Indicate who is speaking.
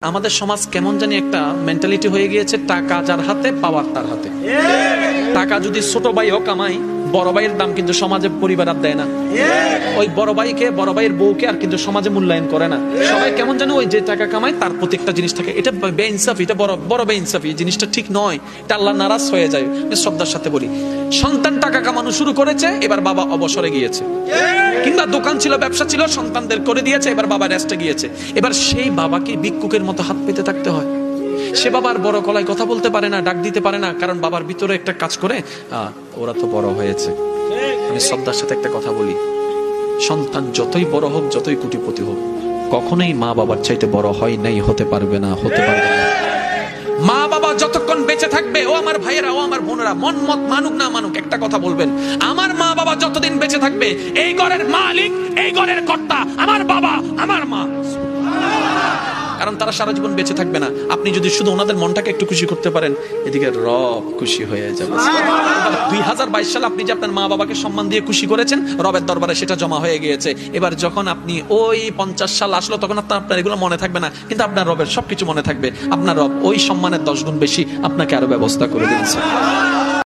Speaker 1: আমাদের সমাজ কেমন জানি একটা মেন্টালিটি হয়ে গিয়েছে, টাকা যার হাতে পাওয়ার তার হাতে। টাকা যদি ছোট ভাইও কামাই, বড় ভাইয়ের দাম কিন্তু সমাজে পরিবার আর দেয় না। ওই বড় ভাইকে, বড় ভাইয়ের বউকে আর কিন্তু সমাজে মূল্যায়ন করে না। সবাই কেমন জানো ওই যে টাকা কামায় তার প্রত্যেকটা জিনিস থাকে। এটা বেইনসাফি, এটা বড় বেইনসাফি। এই জিনিসটা ঠিক নয়, এটা আল্লাহ নারাজ হয়ে যায়। শ্রদ্ধার সাথে বলি, সন্তান টাকা কামানো শুরু করেছে, এবার বাবা অবসরে গিয়েছে, কিংবা দোকান ছিল, ব্যবসা ছিল, সন্তানদের করে দিয়েছে, এবার বাবা রেস্টে গিয়েছে। এবার সেই বাবাকে ভিক্ষুকের মতো হাত পেতে থাকতে হয়। সে বাবার বড় গলায় কথা বলতে পারে না, ডাক দিতে পারে না, কারণ বাবার ভিতরে একটা কাজ করে, ওরা তো বড় হয়েছে। আমি শ্রদ্ধার সাথে একটা কথা বলি, সন্তান যতই বড় হোক, যতই কোটিপতি হোক, কখনোই মা বাবার চাইতে বড় হয় নাই, হতে পারবে না, হতে পারবে না। মা বাবা যতক্ষণ বেঁচে থাকবে, ও আমার ভাইয়েরা, ও আমার বোনেরা, মন মত মানুক না মানুক, একটা কথা বলবেন, আমার মা বাবা যতদিন বেঁচে থাকবে, এই ঘরের মালিক, এই ঘরের কর্তা আমার বাবা, আমার মা। কারণ তারা সারা জীবন বেঁচে থাকবে না। আপনি যদি শুধু ওনাদের মনটাকে একটু খুশি করতে পারেন, এদিকে রব খুশি হয়ে যাবে। 2022 সালে আপনি যে আপনার মা বাবাকে সম্মান দিয়ে খুশি করেছেন, রবের দরবারে সেটা জমা হয়ে গিয়েছে। এবার যখন আপনি ওই 50 সাল আসলো, তখন আপনার এগুলো মনে থাকবে না, কিন্তু আপনার রবের সবকিছু মনে থাকবে। আপনার রব ওই সম্মানের 10 গুণ বেশি আপনাকে আরো ব্যবস্থা করে দিয়েছে।